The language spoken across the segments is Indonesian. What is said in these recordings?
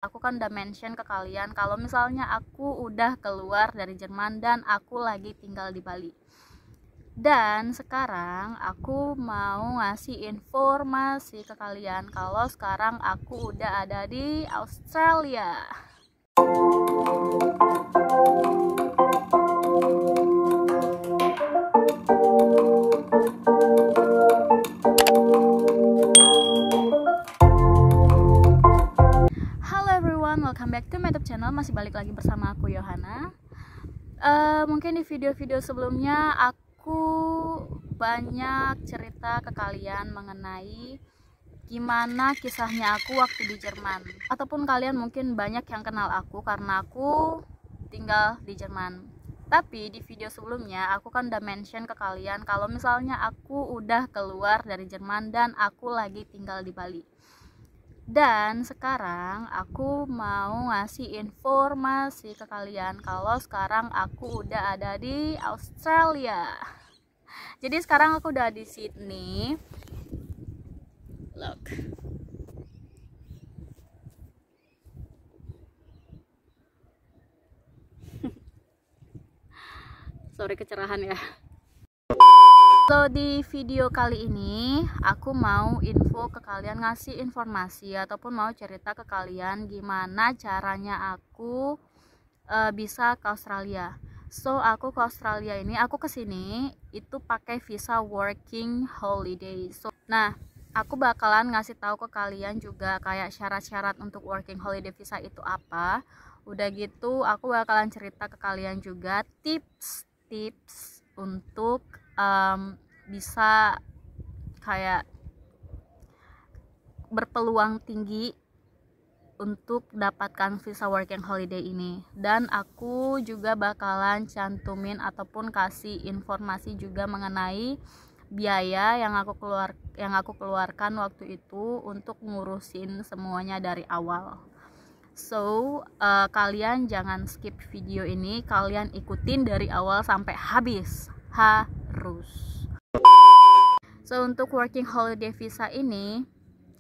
Aku kan udah mention ke kalian kalau misalnya aku udah keluar dari Jerman dan aku lagi tinggal di Bali. Dan sekarang aku mau ngasih informasi ke kalian kalau sekarang aku udah ada di Australia. Halo everyone, welcome back to my YouTube channel. Masih balik lagi bersama aku Yohana. Mungkin di video-video sebelumnya aku banyak cerita ke kalian mengenai gimana kisahnya aku waktu di Jerman, ataupun kalian mungkin banyak yang kenal aku karena aku tinggal di Jerman. Tapi di video sebelumnya aku kan udah mention ke kalian kalau misalnya aku udah keluar dari Jerman dan aku lagi tinggal di Bali. Dan sekarang aku mau ngasih informasi ke kalian kalau sekarang aku udah ada di Australia. Jadi sekarang aku udah di Sydney. Look. Sorry kecerahan ya. So di video kali ini aku mau info ke kalian, ngasih informasi ataupun mau cerita ke kalian gimana caranya aku bisa ke Australia. So aku ke Australia ini, aku kesini itu pakai visa working holiday. So nah aku bakalan ngasih tahu ke kalian juga kayak syarat-syarat untuk working holiday visa itu apa. Udah gitu aku bakalan cerita ke kalian juga tips-tips untuk bisa kayak berpeluang tinggi untuk dapatkan visa working holiday ini. Dan aku juga bakalan cantumin ataupun kasih informasi juga mengenai biaya yang aku keluarkan waktu itu untuk ngurusin semuanya dari awal. So kalian jangan skip video ini, kalian ikutin dari awal sampai habis, harus. So untuk working holiday visa ini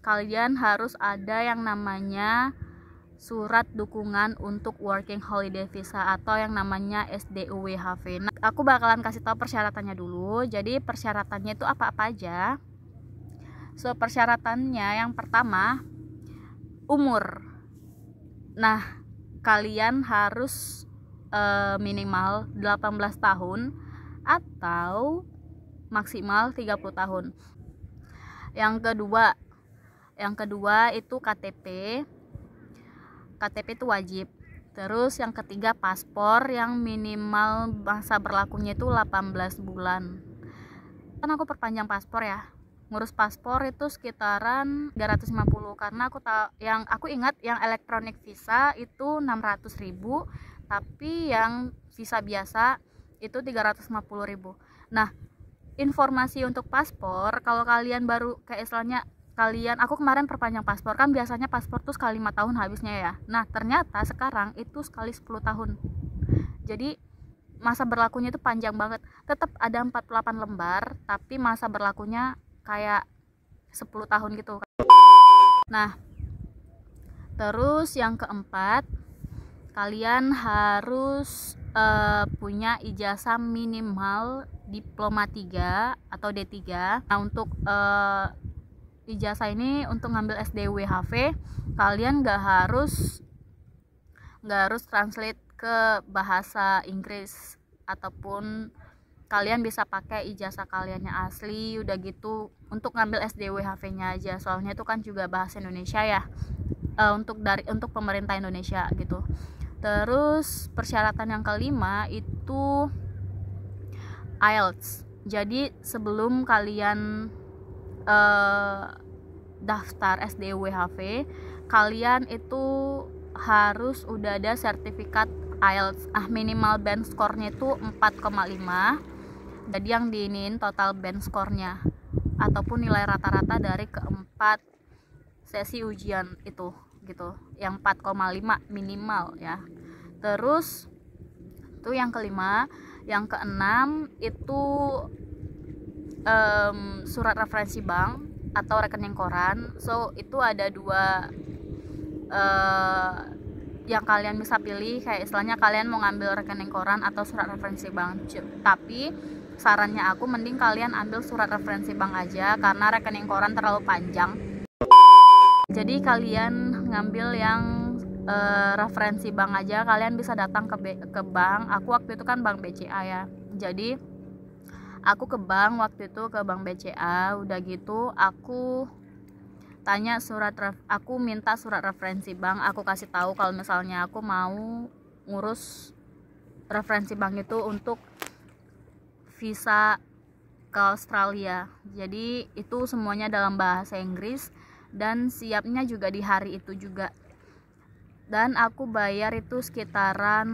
kalian harus ada yang namanya surat dukungan untuk working holiday visa atau yang namanya SDUWHV. Nah, aku bakalan kasih tahu persyaratannya dulu. Jadi persyaratannya itu apa-apa aja. So persyaratannya yang pertama umur. Nah, kalian harus minimal 18 tahun atau maksimal 30 tahun. Yang kedua itu KTP. KTP itu wajib. Terus yang ketiga paspor yang minimal masa berlakunya itu 18 bulan. Kan aku perpanjang paspor ya. Ngurus paspor itu sekitaran 350 karena yang aku ingat yang elektronik visa itu 600.000, tapi yang visa biasa itu 350.000. Nah, informasi untuk paspor, kalau kalian baru kayak istilahnya aku kemarin perpanjang paspor, kan biasanya paspor tuh sekali 5 tahun habisnya ya. Nah ternyata sekarang itu sekali 10 tahun, jadi masa berlakunya itu panjang banget. Tetap ada 48 lembar tapi masa berlakunya kayak 10 tahun gitu. Nah terus yang keempat, kalian harus punya ijazah minimal diploma 3 atau D3. Nah untuk ijazah ini untuk ngambil SDWHV kalian nggak harus translate ke bahasa Inggris, ataupun kalian bisa pakai ijazah kalian yang asli. Udah gitu untuk ngambil SDWHV nya aja, soalnya itu kan juga bahasa Indonesia ya, untuk pemerintah Indonesia gitu. Terus persyaratan yang kelima itu IELTS. Jadi sebelum kalian daftar SDWHV, kalian itu harus udah ada sertifikat IELTS. Minimal band score-nya itu 4,5. Jadi yang diinin total band score-nya ataupun nilai rata-rata dari keempat sesi ujian itu gitu, yang 4,5 minimal ya. Terus itu yang kelima. Yang keenam itu surat referensi bank atau rekening koran. So itu ada yang kalian bisa pilih, kayak istilahnya kalian mau ngambil rekening koran atau surat referensi bank. Tapi sarannya aku mending kalian ambil surat referensi bank aja, karena rekening koran terlalu panjang. Jadi kalian ngambil yang referensi bank aja. Kalian bisa datang ke bank. Aku waktu itu kan bank BCA ya, jadi aku ke bank waktu itu, ke bank BCA. Udah gitu aku tanya aku minta surat referensi bank. Aku kasih tahu kalau misalnya aku mau ngurus referensi bank itu untuk visa ke Australia. Jadi itu semuanya dalam bahasa Inggris, dan siapnya juga di hari itu juga. Dan aku bayar itu sekitaran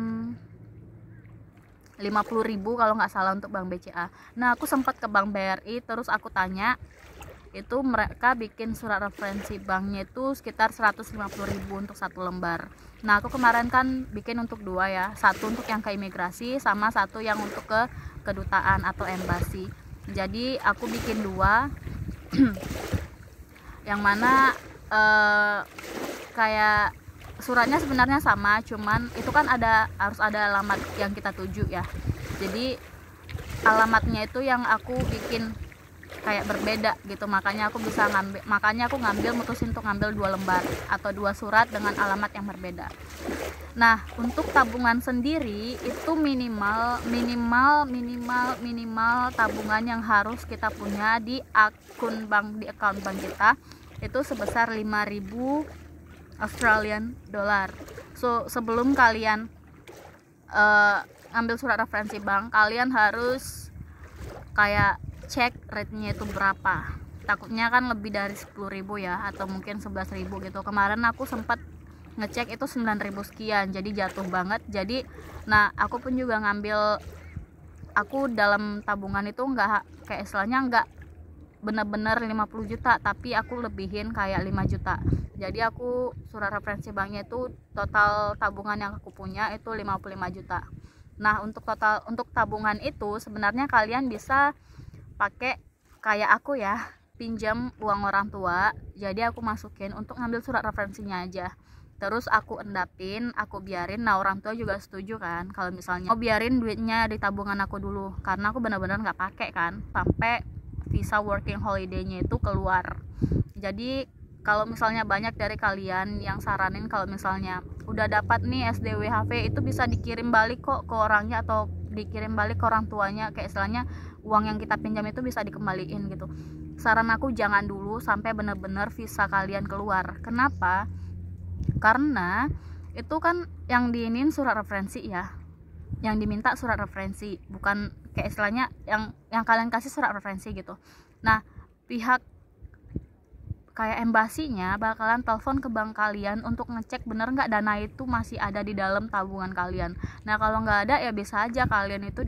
50.000 kalau nggak salah untuk bank BCA. Nah, aku sempat ke bank BRI, terus aku tanya, itu mereka bikin surat referensi banknya itu sekitar 150.000 untuk satu lembar. Nah, aku kemarin kan bikin untuk dua ya, satu untuk yang ke imigrasi sama satu yang untuk ke kedutaan atau embasi. Jadi aku bikin dua yang mana kayak suratnya sebenarnya sama, cuman itu kan harus ada alamat yang kita tuju ya. Jadi alamatnya itu yang aku bikin kayak berbeda gitu, makanya aku mutusin untuk ngambil dua lembar atau dua surat dengan alamat yang berbeda. Nah, untuk tabungan sendiri itu minimal tabungan yang harus kita punya di account bank kita itu sebesar 5.000 Australian dollar. So sebelum kalian ambil surat referensi bank, kalian harus kayak cek rate-nya itu berapa. Takutnya kan lebih dari 10.000 ya, atau mungkin 11.000 gitu. Kemarin aku sempat ngecek itu 9.000 sekian, jadi jatuh banget. Jadi aku pun juga ngambil, aku dalam tabungan itu enggak kayak istilahnya enggak bener-bener 50 juta, tapi aku lebihin kayak 5 juta. Jadi aku surat referensi banknya itu total tabungan yang aku punya itu 55 juta. Nah, untuk tabungan itu sebenarnya kalian bisa pakai kayak aku ya, pinjam uang orang tua. Jadi aku masukin untuk ngambil surat referensinya aja, terus aku endapin, aku biarin. Nah, orang tua juga setuju kan kalau misalnya mau biarin duitnya di tabungan aku dulu, karena aku benar-benar nggak pakai kan sampai visa working holiday-nya itu keluar. Jadi kalau misalnya banyak dari kalian yang saranin kalau misalnya udah dapat nih SDWHV itu bisa dikirim balik kok ke orangnya, atau dikirim balik ke orang tuanya, kayak istilahnya uang yang kita pinjam itu bisa dikembaliin gitu. Saran aku jangan dulu sampai benar-benar visa kalian keluar. Kenapa? Karena itu kan yang diinin surat referensi ya, yang diminta surat referensi, bukan kayak istilahnya yang kalian kasih surat referensi gitu. Nah, pihak kayak embasinya bakalan telepon ke bank kalian untuk ngecek bener nggak dana itu masih ada di dalam tabungan kalian. Nah, kalau nggak ada ya bisa aja kalian itu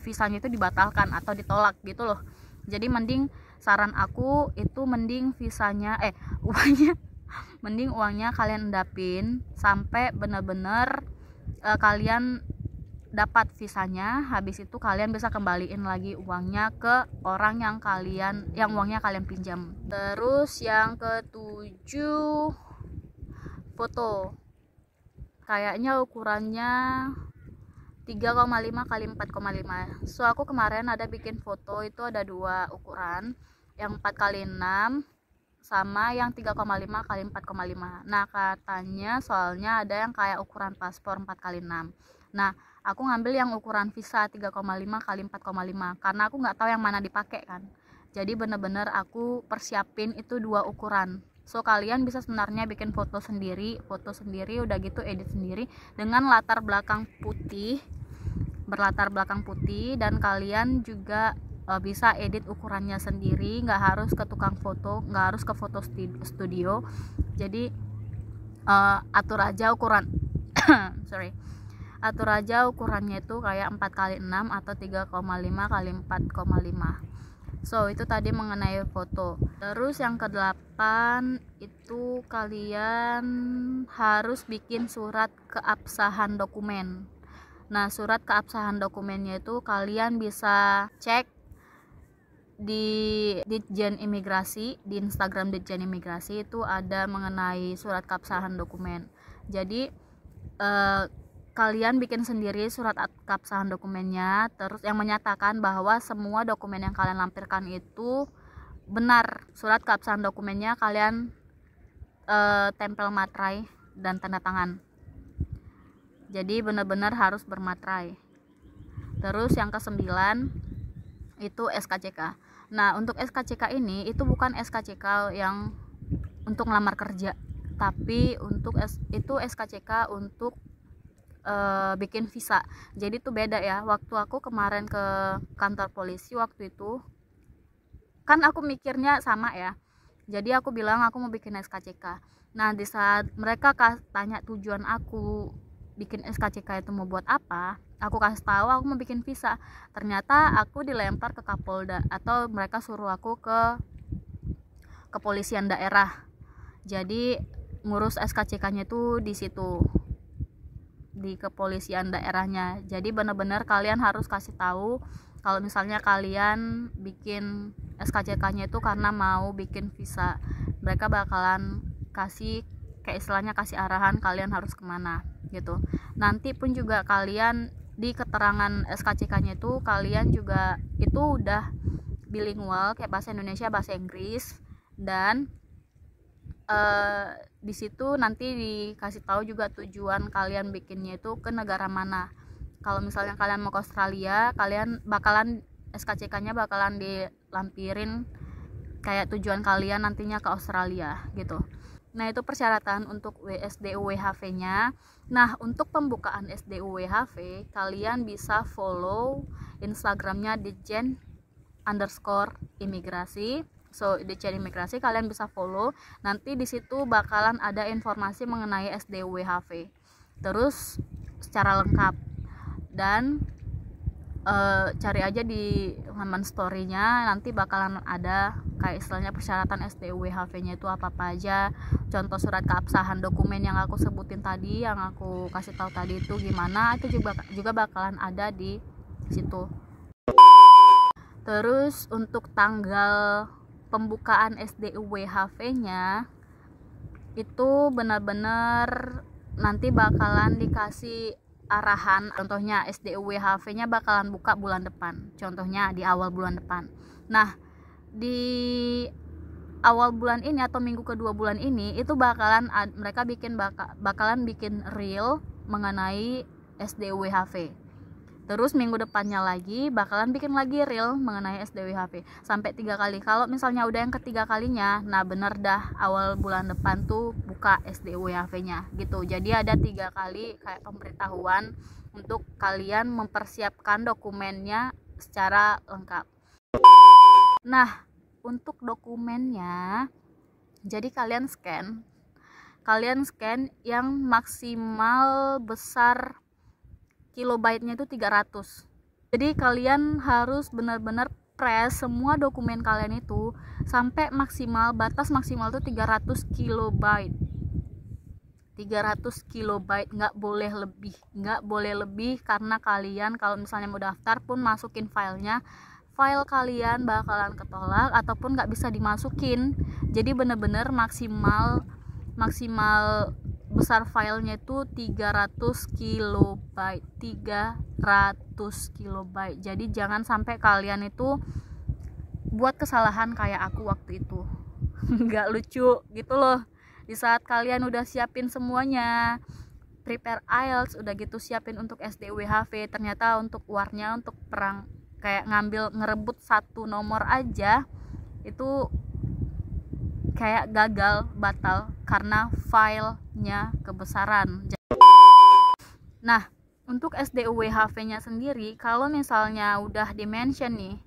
visanya itu dibatalkan atau ditolak gitu loh. Jadi mending, saran aku itu mending uangnya kalian endapin sampai bener-bener kalian dapat visanya. Habis itu kalian bisa kembaliin lagi uangnya ke orang yang uangnya kalian pinjam. Terus yang ketujuh, foto. Kayaknya ukurannya 3,5 kali 4,5. So aku kemarin ada bikin foto itu ada dua ukuran, yang 4x6 sama yang 3,5 kali 4,5. Nah, katanya soalnya ada yang kayak ukuran paspor 4x6. Nah, aku ngambil yang ukuran visa 3,5 kali 4,5 karena aku nggak tahu yang mana dipakai kan. Jadi bener-bener aku persiapin itu dua ukuran. So kalian bisa sebenarnya bikin foto sendiri, udah gitu edit sendiri dengan berlatar belakang putih, dan kalian juga bisa edit ukurannya sendiri, nggak harus ke tukang foto, nggak harus ke foto studio. Jadi atur aja ukurannya itu kayak 4x6 atau 3,5 kali 4,5. So itu tadi mengenai foto. Terus yang ke-8 itu kalian harus bikin surat keabsahan dokumen. Nah, surat keabsahan dokumennya itu kalian bisa cek di Ditjen Imigrasi, di Instagram Ditjen Imigrasi itu ada mengenai surat keabsahan dokumen. Jadi kalian bikin sendiri surat keabsahan dokumennya, terus yang menyatakan bahwa semua dokumen yang kalian lampirkan itu benar. Surat keabsahan dokumennya kalian tempel materai dan tanda tangan. Jadi benar-benar harus bermaterai. Terus yang ke-9 itu SKCK. Nah, untuk SKCK ini itu bukan SKCK yang untuk ngelamar kerja, tapi itu SKCK untuk bikin visa. Jadi itu beda ya. Waktu aku kemarin ke kantor polisi waktu itu kan aku mikirnya sama ya. Jadi aku bilang aku mau bikin SKCK. Nah, di saat mereka tanya tujuan aku bikin SKCK itu mau buat apa, aku kasih tahu aku mau bikin visa. Ternyata aku dilempar ke Kapolda, atau mereka suruh aku ke kepolisian daerah. Jadi ngurus SKCK-nya itu di situ, di kepolisian daerahnya. Jadi benar-benar kalian harus kasih tahu kalau misalnya kalian bikin SKCK-nya itu karena mau bikin visa. Mereka bakalan kasih kayak istilahnya kasih arahan kalian harus kemana gitu. Nanti pun juga kalian di keterangan SKCK-nya itu kalian juga itu udah bilingual kayak bahasa Indonesia bahasa Inggris, dan di situ nanti dikasih tahu juga tujuan kalian bikinnya itu ke negara mana. Kalau misalnya kalian mau ke Australia, kalian bakalan SKCK-nya bakalan dilampirin kayak tujuan kalian nantinya ke Australia gitu. Nah, itu persyaratan untuk SDUWHV-nya. Nah, untuk pembukaan SDUWHV, kalian bisa follow Instagramnya Ditjen_Imigrasi. So, Ditjen Imigrasi kalian bisa follow. Nanti di situ bakalan ada informasi mengenai SDUWHV. Terus secara lengkap. Dan cari aja di halaman story-nya, nanti bakalan ada kayak istilahnya persyaratan SDUWHV-nya itu apa-apa aja, contoh surat keabsahan dokumen yang aku sebutin tadi, yang aku kasih tahu tadi itu gimana, itu juga bakalan ada di situ. Terus untuk tanggal pembukaan SDUWHV-nya itu benar-benar nanti bakalan dikasih arahan. Contohnya SDUWHV-nya bakalan buka bulan depan, contohnya di awal bulan depan. Nah, di awal bulan ini atau minggu kedua bulan ini itu mereka bakalan bikin reel mengenai SDUWHV. Terus minggu depannya lagi bakalan bikin lagi reel mengenai SDUWHV sampai 3 kali. Kalau misalnya udah yang ketiga kalinya, nah bener dah awal bulan depan tuh buka SDUWHV-nya gitu. Jadi ada 3 kali kayak pemberitahuan untuk kalian mempersiapkan dokumennya secara lengkap. Nah, untuk dokumennya, jadi kalian scan yang maksimal besar kilobyte-nya itu 300. Jadi kalian harus benar-benar press semua dokumen kalian itu sampai batas maksimal itu 300 kilobyte. 300 kilobyte, nggak boleh lebih karena kalian kalau misalnya mau daftar pun masukin file kalian bakalan ketolak ataupun nggak bisa dimasukin. Jadi bener-bener maksimal besar filenya itu 300 kilobyte. Jadi jangan sampai kalian itu buat kesalahan kayak aku waktu itu. Nggak lucu gitu loh. Di saat kalian udah siapin semuanya, prepare IELTS, udah gitu siapin untuk SDUWHV, ternyata untuk warnya untuk perang kayak ngerebut satu nomor aja itu kayak batal karena filenya kebesaran. Nah, untuk SDUWHV-nya sendiri, kalau misalnya udah di-mention nih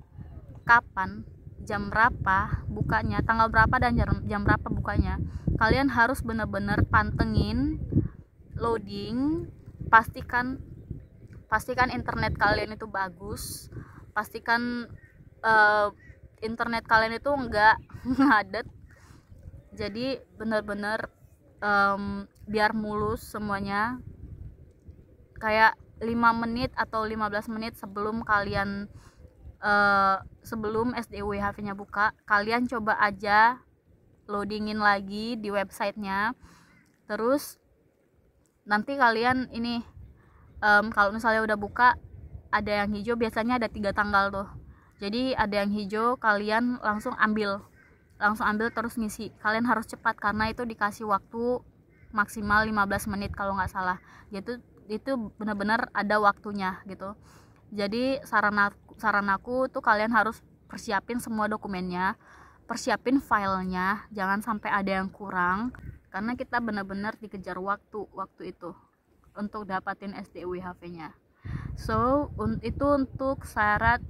kapan, jam berapa bukanya, tanggal berapa dan jam berapa bukanya, kalian harus bener-bener pantengin loading, pastikan internet kalian itu bagus, pastikan internet kalian itu enggak ngadet. Jadi benar-benar biar mulus semuanya, kayak 5 menit atau 15 menit sebelum kalian sebelum SDUWHV-nya buka, kalian coba aja loadingin lagi di websitenya. Terus nanti kalian ini kalau misalnya udah buka, ada yang hijau, biasanya ada 3 tanggal tuh. Jadi ada yang hijau, kalian langsung ambil terus ngisi. Kalian harus cepat karena itu dikasih waktu maksimal 15 menit kalau nggak salah. Itu benar-benar ada waktunya gitu. Jadi saran aku tuh kalian harus persiapin semua dokumennya, persiapin filenya, jangan sampai ada yang kurang karena kita benar-benar dikejar waktu itu untuk dapatin SDUWHV-nya. So, itu untuk syarat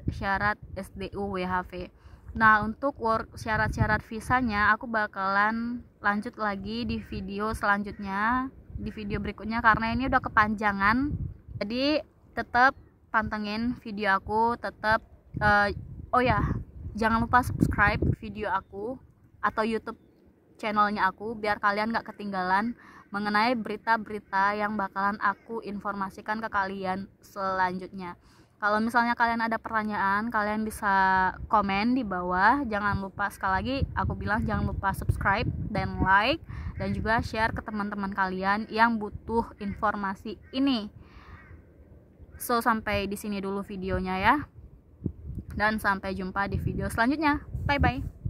SDUWHV. Nah, untuk syarat-syarat visanya aku bakalan lanjut lagi di video selanjutnya, di video berikutnya karena ini udah kepanjangan. Jadi tetap pantengin video aku, tetap oh ya, jangan lupa subscribe video aku atau YouTube channelnya aku biar kalian gak ketinggalan mengenai berita-berita yang bakalan aku informasikan ke kalian selanjutnya. Kalau misalnya kalian ada pertanyaan, kalian bisa komen di bawah. Jangan lupa, sekali lagi aku bilang, jangan lupa subscribe dan like, dan juga share ke teman-teman kalian yang butuh informasi ini. So, sampai di sini dulu videonya ya. Dan sampai jumpa di video selanjutnya. Bye bye.